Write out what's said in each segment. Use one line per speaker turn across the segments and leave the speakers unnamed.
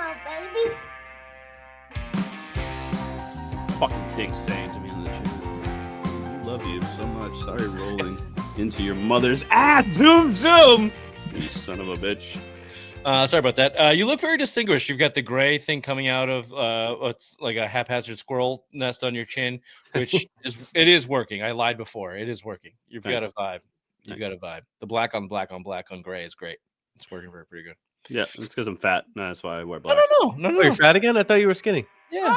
on, babies.
Fucking dick saying to me in the chat. Love you so much. Sorry, rolling into your mother's zoom. You son of a bitch.
Sorry about that. You look very distinguished. You've got the gray thing coming out of what's like a haphazard squirrel nest on your chin, which is working. I lied before. It is working. You've got a vibe. You've got a vibe. The black on black on black on gray is great. It's working pretty good.
Yeah, it's because I'm fat. That's why I wear black.
No.
Oh, you're fat again? I thought you were skinny.
Yeah.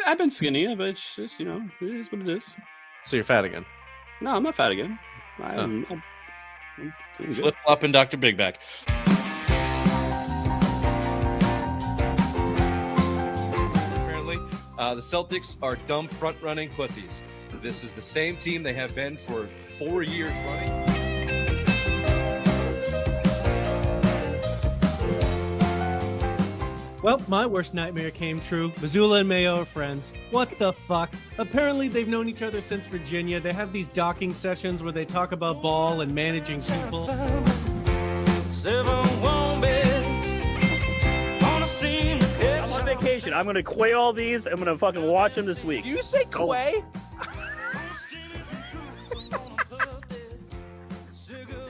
I've been skinny, but it's just, it is what it is.
So you're fat again?
No, I'm not fat again. I'm
Flip flopping Dr. Big Back. Apparently, the Celtics are dumb front running pussies. This is the same team they have been for 4 years running.
Well, my worst nightmare came true. Missoula and Mayo are friends. What the fuck? Apparently, they've known each other since Virginia. They have these docking sessions where they talk about ball and managing people.
I'm on vacation. I'm going to quay all these. I'm going to fucking watch them this week.
Do you say quay?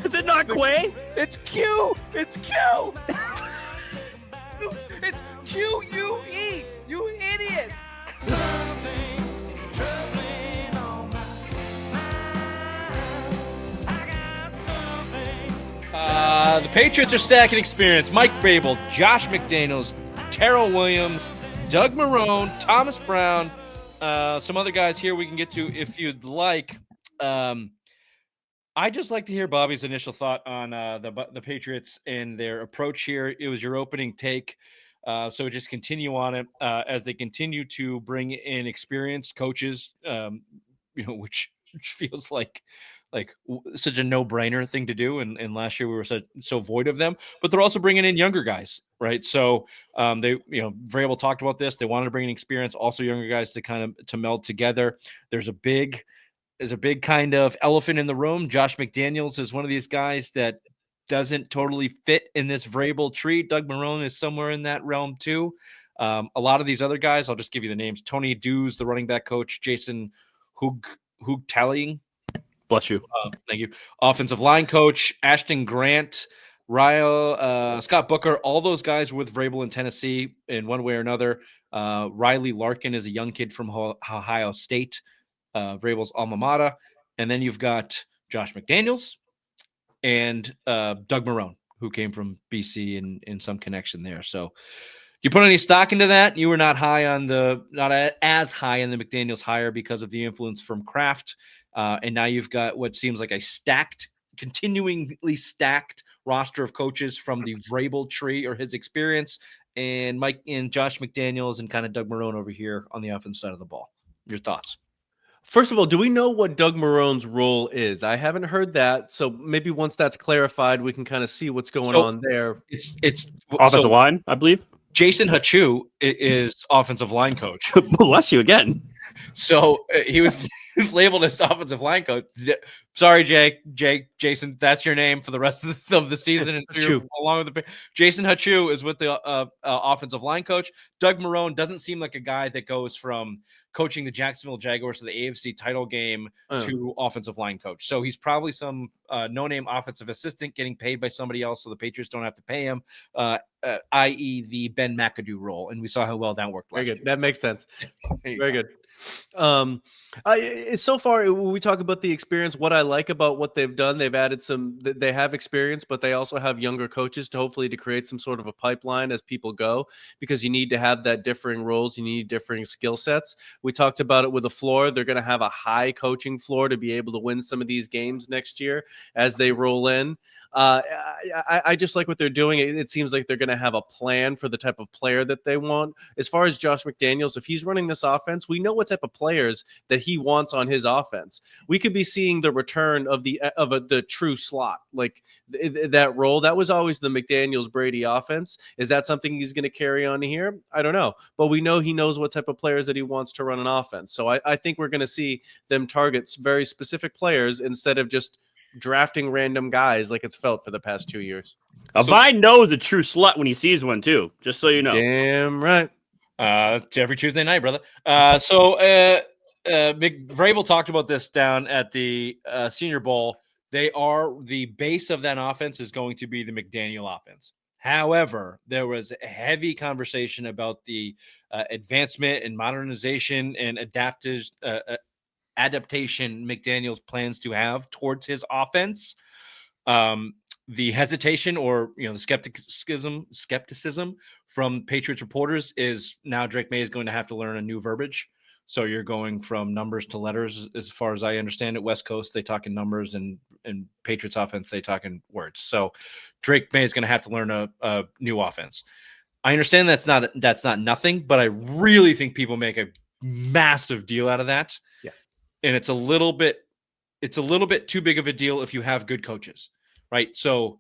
Is it not quay?
It's Q. It's Q. It's Q-U-E. You idiot.
The Patriots are stacking experience. Mike Vrabel, Josh McDaniels, Terrell Williams, Doug Marrone, Thomas Brown, some other guys here we can get to if you'd like. I just like to hear Bobby's initial thought on the Patriots and their approach here. It was your opening take, so just continue on it as they continue to bring in experienced coaches, which feels like such a no-brainer thing to do. And last year we were so void of them, but they're also bringing in younger guys, right? So Vrabel talked about this. They wanted to bring in experience, also younger guys to meld together. There's a big kind of elephant in the room. Josh McDaniels is one of these guys that doesn't totally fit in this Vrabel tree. Doug Marrone is somewhere in that realm too. A lot of these other guys, I'll just give you the names. Tony Dews, the running back coach, Jason Hoog-Tallying.
Bless you.
Thank you. Offensive line coach, Ashton Grant, Ryle, Scott Booker, all those guys were with Vrabel in Tennessee in one way or another. Riley Larkin is a young kid from Ohio State, Vrabel's alma mater. And then you've got Josh McDaniels and Doug Marrone, who came from BC and in some connection there. So you put any stock into that? You were not as high on the McDaniels hire because of the influence from Kraft. And now you've got what seems like a continuingly stacked roster of coaches from the Vrabel tree or his experience, and Mike and Josh McDaniels and kind of Doug Marrone over here on the offensive side of the ball. Your thoughts?
First of all, do we know what Doug Marrone's role is? I haven't heard that, so maybe once that's clarified, we can kind of see what's going on there.
It's
offensive line, I believe.
Jason Hachu is offensive line coach.
Bless you again.
So he was labeled as offensive line coach. Sorry, Jason, that's your name for the rest of the season. And along with Jason Hachu is with the offensive line coach. Doug Marrone doesn't seem like a guy that goes from coaching the Jacksonville Jaguars to the AFC title game to offensive line coach. So he's probably some no-name offensive assistant getting paid by somebody else so the Patriots don't have to pay him, i.e. the Ben McAdoo role. And we saw how well that worked last year.
That makes sense. Very good. So far, when we talk about the experience, what I like about what they've done, they've added they have experience, but they also have younger coaches to create some sort of a pipeline as people go, because you need to have that differing roles. You need differing skill sets. We talked about it with the floor. They're going to have a high coaching floor to be able to win some of these games next year as they roll in. I just like what they're doing. It seems like they're going to have a plan for the type of player that they want. As far as Josh McDaniels, if he's running this offense, we know what type of players that he wants on his offense. We could be seeing the return of the true slot, like that role. That was always the McDaniels Brady offense. Is that something he's going to carry on here? I don't know, but we know he knows what type of players that he wants to run an offense. So I think we're going to see them target very specific players instead of just drafting random guys like it's felt for the past 2 years.
Bye knows a true slut when he sees one too. Just so you know.
Damn right.
Every Tuesday night, brother. Big Vrabel talked about this down at the Senior Bowl. The base of that offense is going to be the McDaniel offense. However, there was a heavy conversation about the advancement and modernization and adaptation McDaniels plans to have towards his offense. The hesitation or the skepticism from Patriots reporters is now Drake May is going to have to learn a new verbiage. So you're going from numbers to letters, as far as I understand it. West Coast, they talk in numbers, and Patriots offense, they talk in words. So Drake May is going to have to learn a new offense. I understand that's not nothing, but I really think people make a massive deal out of that.
Yeah,
and it's a little bit too big of a deal if you have good coaches, right? So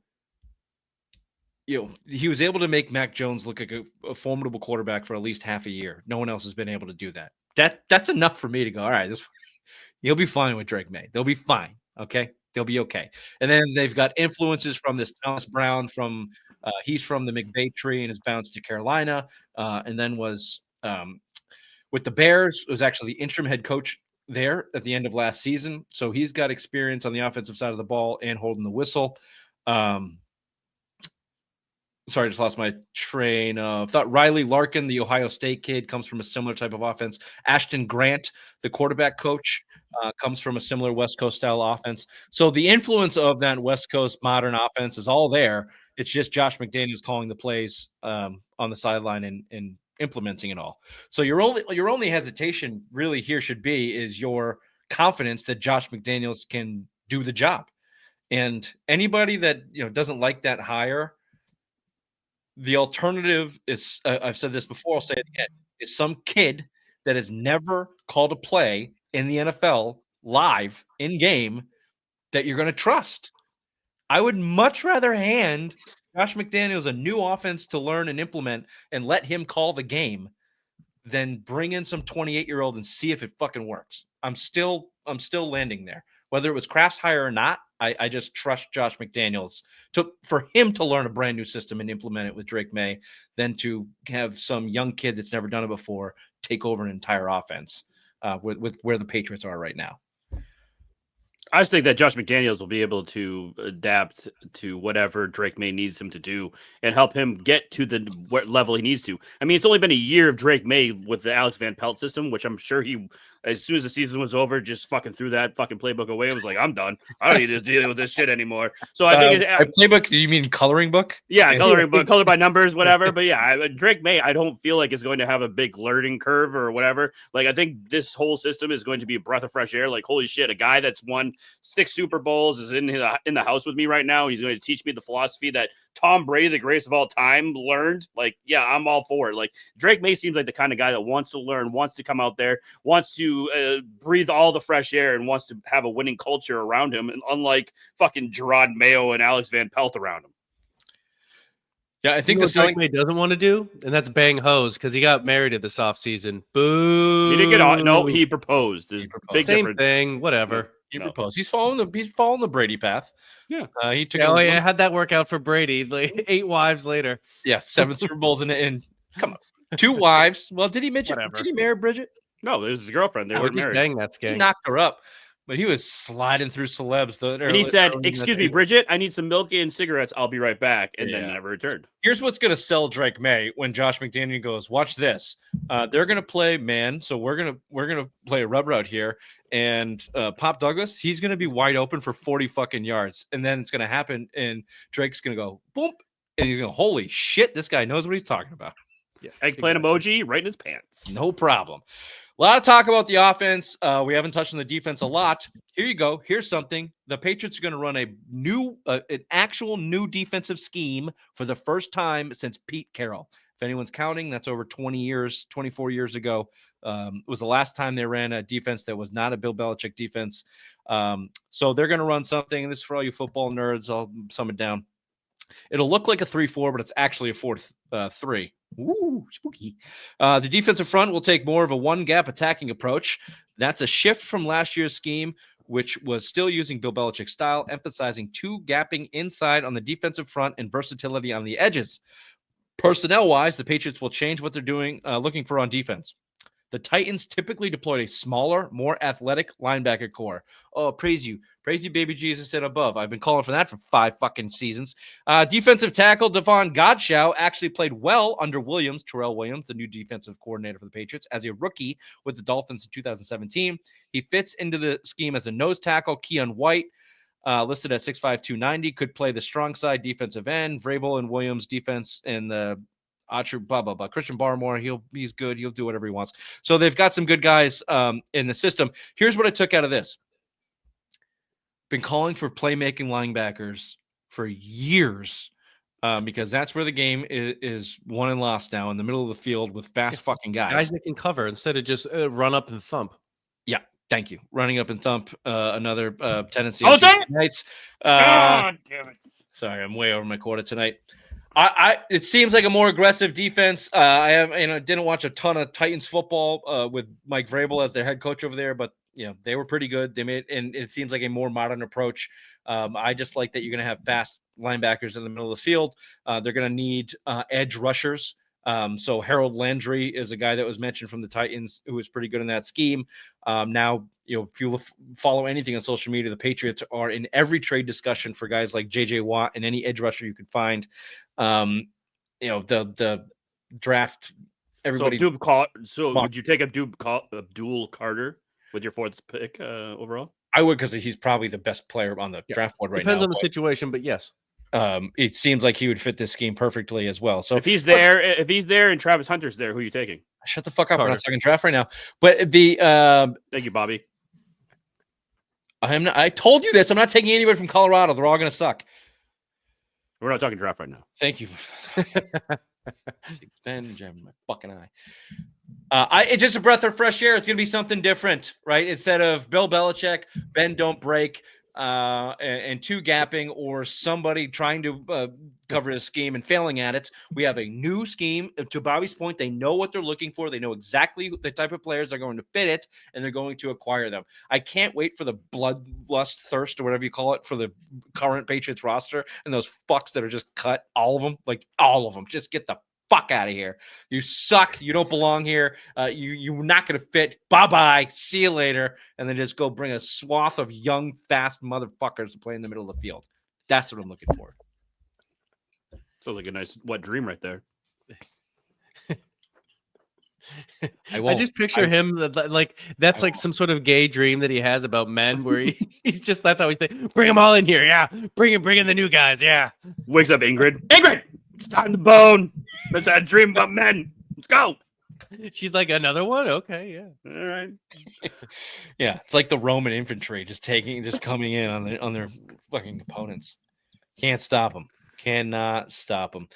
he was able to make Mac Jones look like a formidable quarterback for at least half a year. No one else has been able to do that. That's enough for me to go, all right, you'll be fine with Drake May. They'll be fine. Okay. They'll be okay. And then they've got influences from this Thomas Brown he's from the McVay tree and has bounced to Carolina. And then was with the Bears, was actually the interim head coach there at the end of last season. So he's got experience on the offensive side of the ball and holding the whistle. Sorry, I just lost my train of thought. Riley Larkin, the Ohio State kid, comes from a similar type of offense. Ashton Grant, the quarterback coach, comes from a similar West Coast style offense. So the influence of that West Coast modern offense is all there. It's just Josh McDaniels calling the plays on the sideline and implementing it all. So your only hesitation really here should be is your confidence that Josh McDaniels can do the job. And anybody that doesn't like that hire, the alternative is, I've said this before, I'll say it again, is some kid that has never called a play in the NFL live in game that you're going to trust. I would much rather hand Josh McDaniels a new offense to learn and implement and let him call the game than bring in some 28-year-old and see if it fucking works. I'm still landing there. Whether it was Kraft's hire or not, I just trust Josh McDaniels for him to learn a brand new system and implement it with Drake May than to have some young kid that's never done it before take over an entire offense with where the Patriots are right now.
I just think that Josh McDaniels will be able to adapt to whatever Drake May needs him to do and help him get to the level he needs to. I mean, it's only been a year of Drake May with the Alex Van Pelt system, which I'm sure he, as soon as the season was over, just fucking threw that fucking playbook away. It was like, I'm done. I don't need to deal with this shit anymore. So I think
playbook. Do you mean coloring book?
Yeah, coloring book, color by numbers, whatever. But yeah, Drake May, I don't feel like is going to have a big learning curve or whatever. Like, I think this whole system is going to be a breath of fresh air. Like, holy shit, a guy that's won 6 Super Bowls is in the house with me right now. He's going to teach me the philosophy that Tom Brady, the greatest of all time, learned. Like, yeah, I'm all for it. Like, Drake May seems like the kind of guy that wants to learn, wants to come out there, wants to breathe all the fresh air, and wants to have a winning culture around him. And unlike fucking Gerard Mayo and Alex Van Pelt around him.
Yeah, I think the
Drake May doesn't want to do, and that's bang hoes because he got married in this offseason. Boo!
He didn't get on. No, he proposed. Big
Same
difference.
Thing. Whatever.
He proposed. He's following the Brady path.
Yeah.
He took.
How'd that work out for Brady? Like 8 wives later.
Yeah, 7 Super Bowls in come on, 2 wives. Well, did he marry Bridget?
No, it was his girlfriend. They were married.
Bang that skank.
He knocked her up, but he was sliding through celebs.
And he said, "Excuse me, Bridget, I need some milk and cigarettes. I'll be right back," and then never returned.
Here's what's going to sell Drake May when Josh McDaniel goes, "Watch this. They're going to play man, so we're gonna play a rub route here." And Pop Douglas, he's going to be wide open for 40 fucking yards. And then it's going to happen. And Drake's going to go, boom. And he's going to, holy shit, this guy knows what he's talking about.
Yeah, eggplant emoji right in his pants.
No problem. A lot of talk about the offense. We haven't touched on the defense a lot. Here you go. Here's something. The Patriots are going to run an actual new defensive scheme for the first time since Pete Carroll. If anyone's counting, that's over 20 years, 24 years ago. It was the last time they ran a defense that was not a Bill Belichick defense. So they're going to run something. This is for all you football nerds. I'll sum it down. It'll look like a 3-4, but it's actually a 4-3. Ooh, spooky. The defensive front will take more of a one-gap attacking approach. That's a shift from last year's scheme which was still using Bill Belichick's style, emphasizing two gapping inside on the defensive front and versatility on the edges. Personnel-wise, the Patriots will change what they're doing, looking for on defense. The Titans typically deployed a smaller, more athletic linebacker core. Oh, praise you, baby Jesus and above. I've been calling for that for 5 fucking seasons. Defensive tackle Devon Godchaux actually played well under Williams, Terrell Williams, the new defensive coordinator for the Patriots, as a rookie with the Dolphins in 2017. He fits into the scheme as a nose tackle. Keion White, listed at 6'5", 290, could play the strong side defensive end. Vrabel and Williams defense in the Christian Barmore, he's good. He'll do whatever he wants. So they've got some good guys in the system. Here's what I took out of this. Been calling for playmaking linebackers for years because that's where the game is won and lost now, in the middle of the field with fast fucking guys.
Guys that can cover instead of just run up and thump.
Yeah, thank you. Running up and thump, another tendency.
Oh, damn
nights.
God damn it.
Sorry, I'm way over my quota tonight. It seems like a more aggressive defense. I didn't watch a ton of Titans football with Mike Vrabel as their head coach over there, but they were pretty good. And it seems like a more modern approach. I just like that you're going to have fast linebackers in the middle of the field. They're going to need edge rushers. So Harold Landry is a guy that was mentioned from the Titans who was pretty good in that scheme. Now, if you follow anything on social media, the Patriots are in every trade discussion for guys like J.J. Watt and any edge rusher you could find. The draft, everybody.
So would you take Abdul Carter with your 4th pick overall?
I would, because he's probably the best player on the draft board right now.
Depends on the situation, but yes.
It seems like he would fit this scheme perfectly as well. So
if he's there and Travis Hunter's there, who are you taking?
Shut the fuck up. We're not talking draft right now. But
thank you, Bobby.
I told you this. I'm not taking anybody from Colorado. They're all going to suck.
We're not talking draft right now.
Thank you. It's been jamming my fucking eye. It's just a breath of fresh air. It's going to be something different, right? Instead of Bill Belichick, bend, don't break, and 2 gapping, or somebody trying to cover a scheme and failing at it. We have a new scheme. To Bobby's point, they know what they're looking for. They know exactly the type of players are going to fit it, and they're going to acquire them. I can't wait for the bloodlust, thirst, or whatever you call it, for the current Patriots roster and those fucks that are just cut. All of them. Just get the fuck out of here. You suck. You don't belong here. You're not going to fit. Bye-bye. See you later. And then just go bring a swath of young, fast motherfuckers to play in the middle of the field. That's what I'm looking for.
Sounds like a nice wet dream right there.
I just picture him like that's like some sort of gay dream that he has about men, where he's just, that's how he's thinking. Bring them all in here, yeah. Bring in the new guys, yeah.
Wakes up Ingrid. It's time to bone. Let's have a dream about men. Let's go.
She's like, another one? Okay, yeah.
All right.
Yeah, it's like the Roman infantry just coming in on their fucking opponents. Can't stop them. Cannot stop them.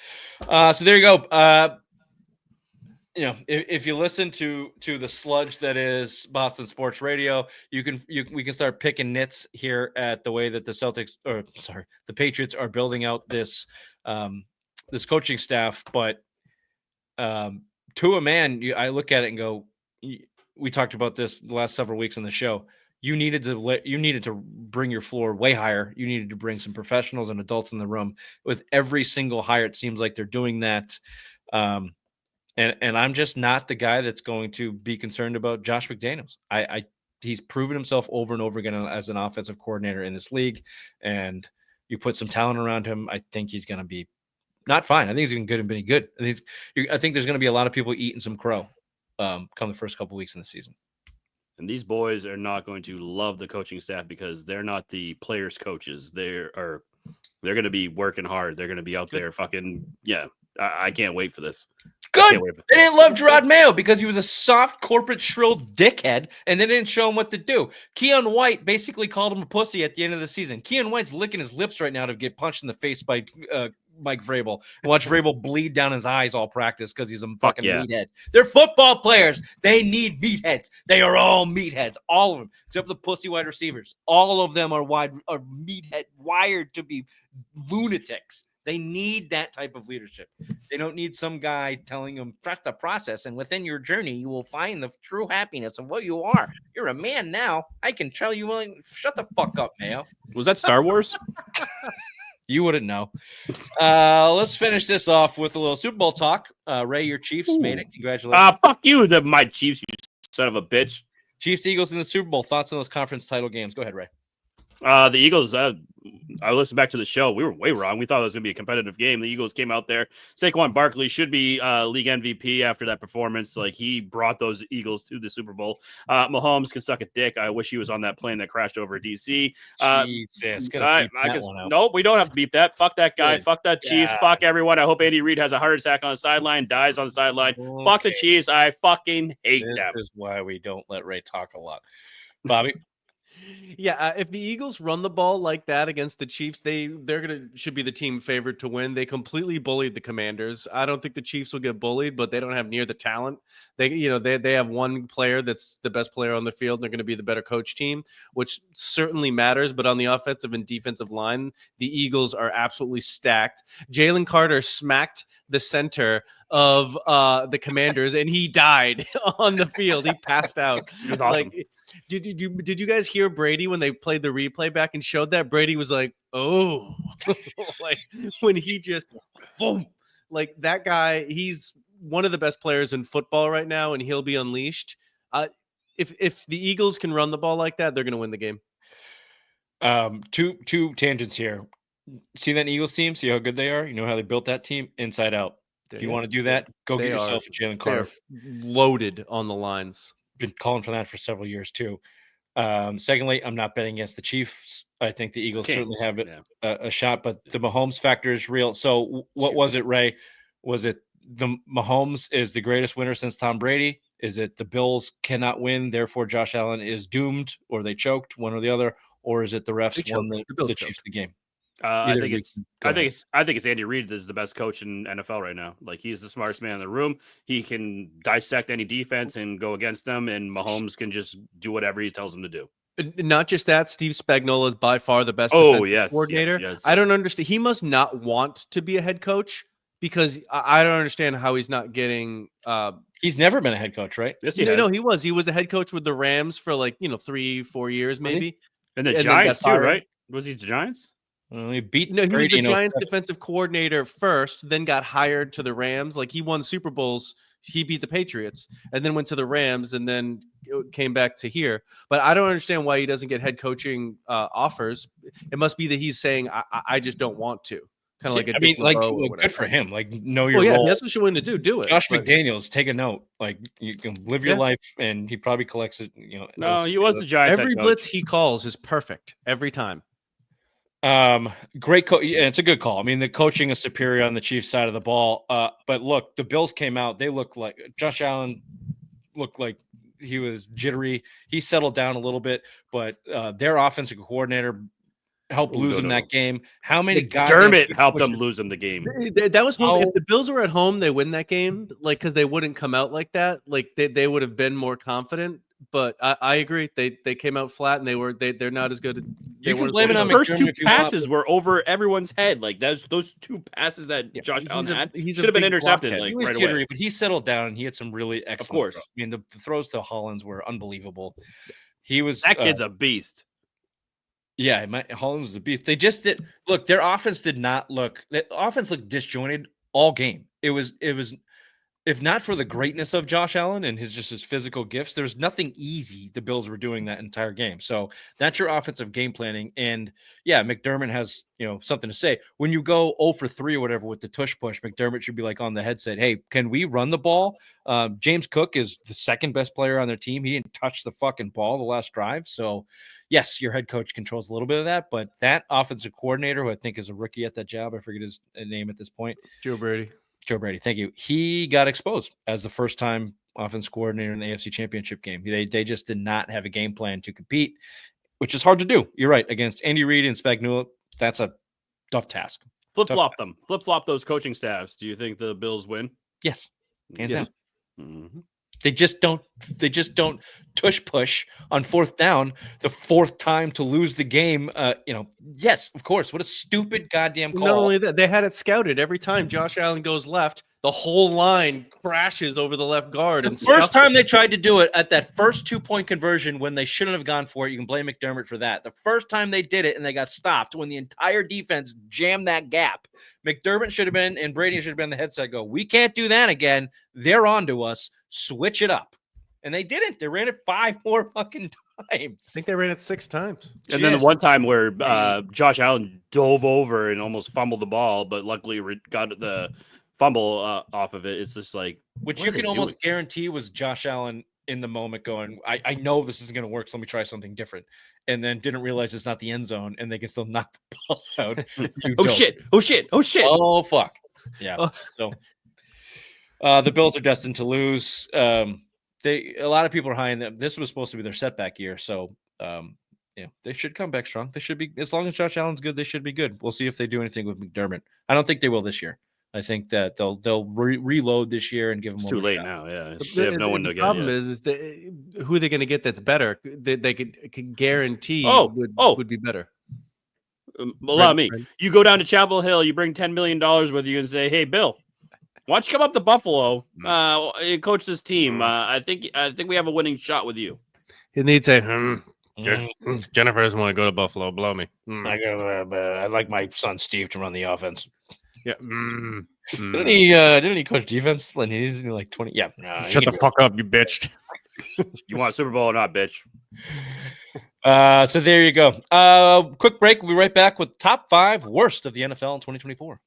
So there you go. If you listen to the sludge that is Boston Sports Radio, we can start picking nits here at the way that the Patriots are building out this this coaching staff. But to a man, I look at it and go, we talked about this the last several weeks on the show. You needed to bring your floor way higher. You needed to bring some professionals and adults in the room. With every single hire, it seems like they're doing that. And I'm just not the guy that's going to be concerned about Josh McDaniels. He's proven himself over and over again as an offensive coordinator in this league, and you put some talent around him, I think he's going to be not fine. I think he's going to be good. I think there's going to be a lot of people eating some crow come the first couple weeks in the season.
And these boys are not going to love the coaching staff because they're not the players' coaches. They're going to be working hard. They're going to be out there fucking, yeah. I can't wait for this.
Good. They didn't love Gerard Mayo because he was a soft corporate shrill dickhead, and they didn't show him what to do. Keion White basically called him a pussy at the end of the season. Keion White's licking his lips right now to get punched in the face by Mike Vrabel. And watch Vrabel bleed down his eyes all practice because he's a fucking meathead. They're football players. They need meatheads. They are all meatheads. All of them, except for the pussy wide receivers. All of them are meathead wired to be lunatics. They need that type of leadership. They don't need some guy telling them, trust the process, and within your journey, you will find the true happiness of what you are. You're a man now. I can tell you, shut the fuck up, Mayo.
Was that Star Wars?
You wouldn't know. Let's finish this off with a little Super Bowl talk. Ray, your Chiefs made it. Congratulations.
Fuck you, my Chiefs, you son of a bitch.
Chiefs, Eagles in the Super Bowl. Thoughts on those conference title games? Go ahead, Ray.
The Eagles, I listened back to the show. We were way wrong. We thought it was going to be a competitive game. The Eagles came out there. Saquon Barkley should be league MVP after that performance. Like, he brought those Eagles to the Super Bowl. Mahomes can suck a dick. I wish he was on that plane that crashed over DC.
Jesus.
Nope, we don't have to beep that. Fuck that guy.
Good
Fuck that Chiefs. Fuck everyone. I hope Andy Reid has a heart attack on the sideline, dies on the sideline.
Okay.
Fuck the Chiefs. I fucking hate them.
This is why we don't let Ray talk a lot. Bobby?
Yeah, if the Eagles run the ball like that against the Chiefs, should be the team favored to win. They completely bullied the Commanders. I don't think the Chiefs will get bullied, but they don't have near the talent. They have one player that's the best player on the field. They're going to be the better coach team, which certainly matters. But on the offensive and defensive line, the Eagles are absolutely stacked. Jalen Carter smacked the center of the Commanders, and he died on the field. He passed out.
It was awesome.
Like, did you guys hear Brady when they played the replay back and showed that? Brady was like, oh, like when he just boom, like that guy. He's one of the best players in football right now, and he'll be unleashed. If the Eagles can run the ball like that, they're going to win the game.
Two tangents here. See that Eagles team? See how good they are? You know how they built that team inside out. If you want to do that, go get yourself a Jalen Carter.
Loaded on the lines.
Been calling for that for several years too. Secondly, I'm not betting against the Chiefs. I think the Eagles certainly have a shot, but the Mahomes factor is real. So what was it, Ray? Was it the Mahomes is the greatest winner since Tom Brady? Is it the Bills cannot win, therefore Josh Allen is doomed, or they choked, one or the other, or is it the refs won the Chiefs the game?
I think it's Andy Reid is the best coach in NFL right now. Like, he's the smartest man in the room. He can dissect any defense and go against them, and Mahomes can just do whatever he tells him to do.
Not just that, Steve Spagnuolo is by far the best coordinator.
Yes.
I don't understand. He must not want to be a head coach, because I don't understand how he's not getting.
He's never been a head coach, right?
Yes, he
no, he was. He was a head coach with the Rams for 3-4 years, maybe.
And the Giants too, right? Was he the Giants?
Well, he beat.
No, he was the Giants defensive coordinator first, then got hired to the Rams. Like, he won Super Bowls. He beat the Patriots, and then went to the Rams, and then came back to here. But I don't understand why he doesn't get head coaching offers. It must be that he's saying, I just don't want to. Kind of like
good for him. Like, know your role.
That's what you want to do. Do it.
Josh McDaniels, take a note. Like, you can live your life, and he probably collects it.
No, he was the Giants.
Every blitz he calls is perfect every time.
Great it's a good call. I mean, the coaching is superior on the Chiefs side of the ball. But look, the Bills came out. They looked like Josh Allen looked like he was jittery. He settled down a little bit, but their offensive coordinator helped lose him that game. How many guys?
Dermott helped them lose him the game.
That was if the Bills were at home, they win that game. Like, because they wouldn't come out like that. Like, they would have been more confident. But I agree. They came out flat, and they're not as good.
You can blame it on
the first two passes were over everyone's head. Like, those two passes that Josh Allen had should have been intercepted. Like, right away.
But he settled down, and he had some really excellent.
Of course,
throws. I mean, the throws to Hollins were unbelievable. He was
that kid's a beast.
Yeah, Hollins was a beast. They just did look. Their offense did not look. The offense looked disjointed all game. It was. If not for the greatness of Josh Allen and his physical gifts, there's nothing easy the Bills were doing that entire game. So that's your offensive game planning. And yeah, McDermott has something to say. When you go 0 for 3 or whatever with the tush push, McDermott should be like on the headset, hey, can we run the ball? James Cook is the second best player on their team. He didn't touch the fucking ball the last drive. So yes, your head coach controls a little bit of that, but that offensive coordinator, who I think is a rookie at that job, I forget his name at this point.
Joe Brady,
thank you. He got exposed as the first-time offense coordinator in the AFC Championship game. They just did not have a game plan to compete, which is hard to do. You're right. Against Andy Reid and Spagnuolo, that's a tough task.
Flip-flop them. Flip-flop those coaching staffs. Do you think the Bills win?
Yes. Hands down.
Mm-hmm.
They just don't tush push on fourth down the fourth time to lose the game. Yes, of course. What a stupid goddamn call.
Not only that, they had it scouted. Every time Josh Allen goes left, the whole line crashes over the left guard.
The
And
first
stuffs
time
it.
they tried to do it at that first 2-point conversion when they shouldn't have gone for it, you can blame McDermott for that. The first time they did it and they got stopped when the entire defense jammed that gap, McDermott should have been and Brady should have been the headset go, we can't do that again. They're on to us. Switch it up. And they didn't. They ran it 5 more fucking times.
I think they ran it 6 times.
And then the one time where Josh Allen dove over and almost fumbled the ball, but luckily got the fumble off of it. It's just like,
which you can almost guarantee was Josh Allen in the moment going, I know this isn't going to work, so let me try something different. And then didn't realize it's not the end zone, and they can still knock the ball out.
Oh, shit.
Oh, fuck. Yeah. So the Bills are destined to lose. A lot of people are high in them. This was supposed to be their setback year, so they should come back strong. They should be, as long as Josh Allen's good, they should be good. We'll see if they do anything with McDermott. I don't think they will this year. I think that they'll reload this year and give them.
It's too late
shot.
now. Yeah, they have no one to get.
The problem is that who are they going to get that's better? They could guarantee would be better.
Allow me. You go down to Chapel Hill. You bring $10 million with you and say, "Hey, Bill, why don't you come up to Buffalo? Coach this team. I think we have a winning shot with you."
And they'd say, Jennifer doesn't want to go to Buffalo. Blow me.
I'd like my son Steve to run the offense.
Yeah.
Didn't he coach defense? And he's like 20. Yeah.
Shut the fuck up, you bitch.
You want a Super Bowl or not, bitch?
So there you go. Quick break. We'll be right back with top 5 worst of the NFL in 2024.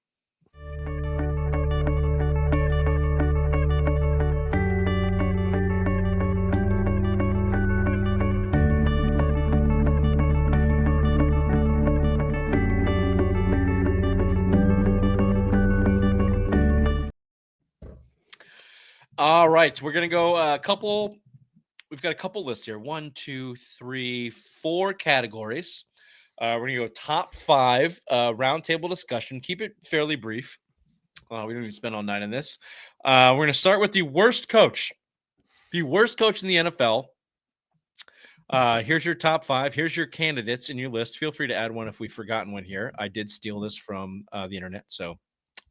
All right, we're gonna go a couple. We've got a couple lists here. 1, 2, 3, 4 categories. We're gonna go top 5 roundtable discussion. Keep it fairly brief. We don't even spend all night on this. We're gonna start with the worst coach. The worst coach in the NFL. Here's your top 5. Here's your candidates in your list. Feel free to add one if we've forgotten one here. I did steal this from the internet, so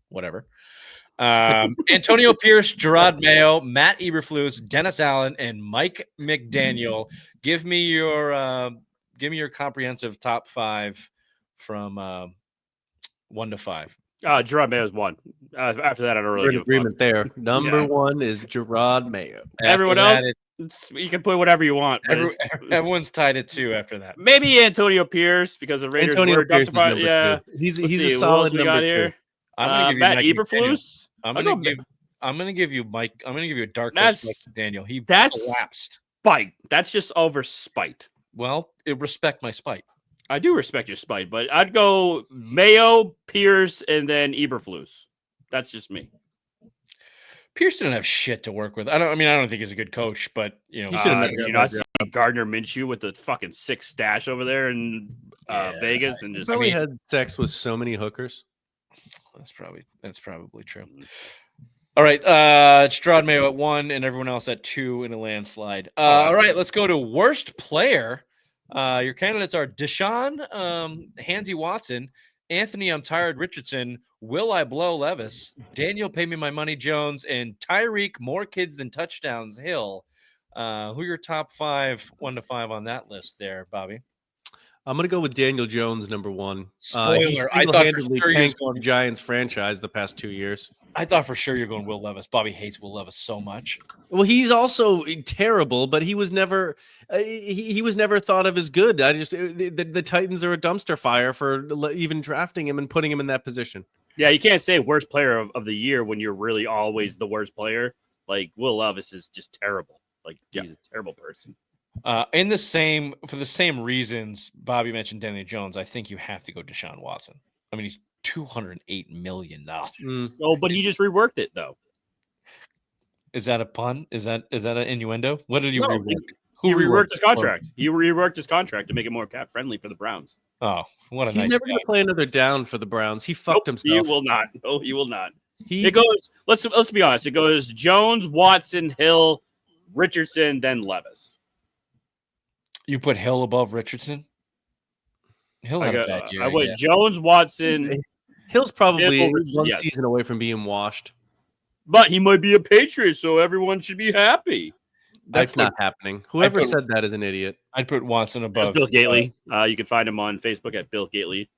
whatever. Antonio Pierce, Gerard Mayo, Matt Eberflus, Dennis Allen, and Mike McDaniel. Give me your comprehensive top 5 from 1 to 5.
Gerard Mayo's 1. After that, I don't really give
agreement there. Number 1 is Gerard Mayo.
Everyone else, you can put whatever you want.
Everyone's tied at 2 after that.
Maybe Antonio Pierce because the Raiders
Antonio
were
Pierce is number 2. He's a solid number 2.
I'm gonna give you Matt Eberflus.
I'm gonna give you Mike. I'm gonna give you a dark horse, Mike McDaniel. He collapsed.
Spite. That's just over spite.
Well, respect my spite.
I do respect your spite, but I'd go Mayo, Pierce, and then Eberflus. That's just me.
Pierce didn't have shit to work with. I don't think he's a good coach, but
he should have. You not see Gardner Minshew with the fucking 6 stash over there in Vegas and just
probably had sex with so many hookers.
That's probably true. All right, it's Gerard Mayo at 1 and everyone else at 2 in a landslide. All right, let's go to worst player. Your candidates are Deshaun, Hansy Watson, Anthony I'm Tired Richardson, Will I Blow Levis, Daniel Pay Me My Money Jones, and Tyreek More Kids Than Touchdowns Hill. Who are your top 5, 1 to 5 on that list there, Bobby?
I'm going to go with Daniel Jones, number 1.
Spoiler, I thought for sure
tanked the Giants franchise the past 2 years.
I thought for sure you're going Will Levis. Bobby hates Will Levis so much.
Well, he's also terrible, but he was never he was never thought of as good. The Titans are a dumpster fire for even drafting him and putting him in that position.
Yeah, you can't say worst player of the year when you're really always the worst player. Like Will Levis is just terrible. Like he's a terrible person.
For the same reasons Bobby mentioned Daniel Jones, I think you have to go Deshaun Watson. I mean, he's $208 million.
Oh, but he just reworked it though.
Is that a pun? Is that an innuendo? What did you rework?
He reworked his contract. He reworked his contract to make it more cap friendly for the Browns.
Oh, what a
He's
nice
never going to play another down for the Browns. He fucked himself.
He will not. Oh, he will not. It goes. Let's be honest. It goes Jones, Watson, Hill, Richardson, then Levis.
You put Hill above Richardson? Hill had a bad year.
I went Jones, Watson.
Hill's probably
Hill,
one
yes.
season away from being washed.
But he might be a Patriot, so everyone should be happy.
That's not happening. Whoever said that is an idiot.
I'd put Watson
That's
above
Bill Gately. You can find him on Facebook at Bill Gately.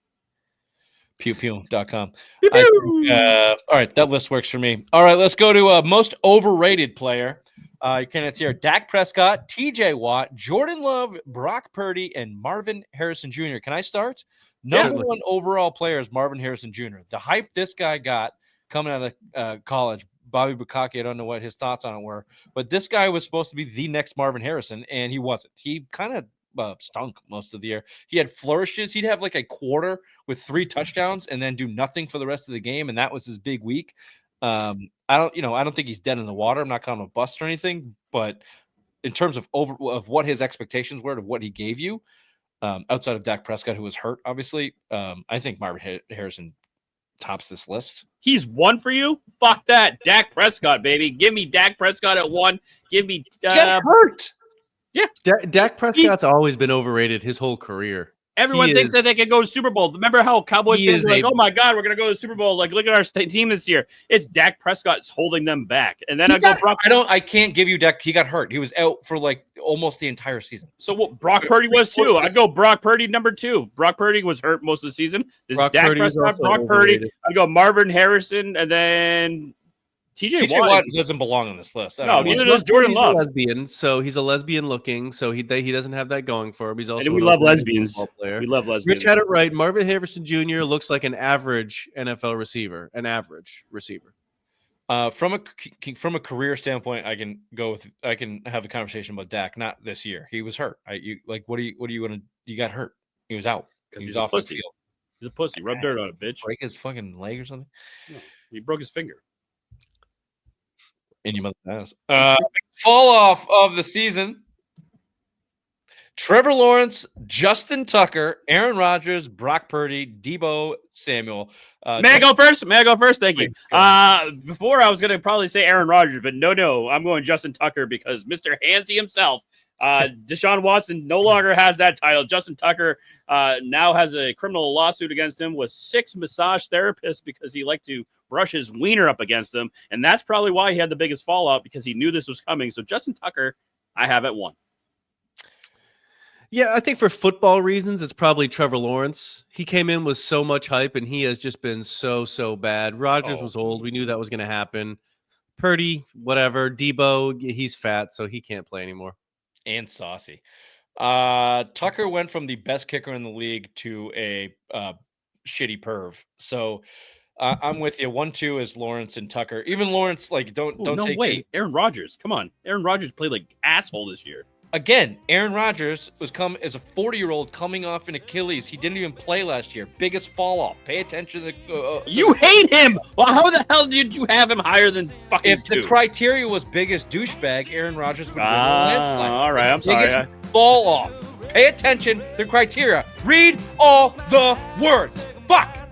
pewpew.com. All right, that list works for me. All right, let's go to most overrated player. You can't see here. Dak Prescott, TJ Watt, Jordan Love, Brock Purdy, and Marvin Harrison Jr. Can I start? Number one overall player is Marvin Harrison Jr. The hype this guy got coming out of college, Bobby Bukkake, I don't know what his thoughts on it were, but this guy was supposed to be the next Marvin Harrison, and he wasn't. He kind of stunk most of the year. He had flourishes. He'd have like a quarter with 3 touchdowns and then do nothing for the rest of the game, and that was his big week. I don't think he's dead in the water. I'm not calling him a bust or anything, but in terms of what his expectations were, of what he gave you, outside of Dak Prescott, who was hurt, obviously, I think Marvin Harrison tops this list.
He's 1 for you? Fuck that. Dak Prescott, baby. Give me Dak Prescott at 1. Give me
He got hurt.
Yeah.
Dak Prescott's always been overrated his whole career.
Everyone thinks that they can go to Super Bowl. Remember how Cowboys fans were like, oh my God, we're going to go to the Super Bowl. Like, look at our team this year. It's Dak Prescott's holding them back. And then
I can't give you Dak. He got hurt. He was out for like almost the entire season.
So what Brock Purdy was too. I'd go Brock Purdy number 2. Brock Purdy was hurt most of the season. This Dak Prescott, Brock Purdy. I'd go Marvin Harrison and then TJ Watt
doesn't belong on this list.
No, neither does Jordan Love.
He's a lesbian, so he's a lesbian looking, so he doesn't have that going for him. He's also
we love lesbians. We love lesbians.
Rich had it right. Marvin Harrison Jr. looks like an average NFL receiver,
From a career standpoint, I can have a conversation about Dak. Not this year. He was hurt. What do you want to? You got hurt. He was out.
Because he's
off the
pussy.
field.
He's a pussy. Rub dirt on it, bitch.
Break his fucking leg or something.
No, he broke his finger.
In your mother's ass. Fall off of the season. Trevor Lawrence, Justin Tucker, Aaron Rodgers, Brock Purdy, Deebo Samuel.
May I go first? Thank you. Before I was going to probably say Aaron Rodgers, but no, I'm going Justin Tucker because Mr. Handsy himself, Deshaun Watson no longer has that title. Justin Tucker now has a criminal lawsuit against him with 6 massage therapists because he liked to brush his wiener up against him. And that's probably why he had the biggest fallout, because he knew this was coming. So Justin Tucker, I have at 1.
Yeah, I think for football reasons, it's probably Trevor Lawrence. He came in with so much hype, and he has just been so bad. Rodgers was old. We knew that was going to happen. Purdy, whatever. Deebo, he's fat, so he can't play anymore.
And saucy. Tucker went from the best kicker in the league to a shitty perv. So I'm with you. 1-2 is Lawrence and Tucker. Even Lawrence, don't take
wait. Aaron Rodgers, come on. Aaron Rodgers played like asshole this year.
Again, Aaron Rodgers was come as a 40-year-old coming off an Achilles. He didn't even play last year. Biggest fall off. Pay attention to the.
You hate him. Well, how the hell did you have him higher than fucking
If
2?
the criteria was biggest douchebag, Aaron Rodgers would win a landslide.
All right, I'm sorry.
Fall off. Pay attention to the criteria. Read all the words. Fuck.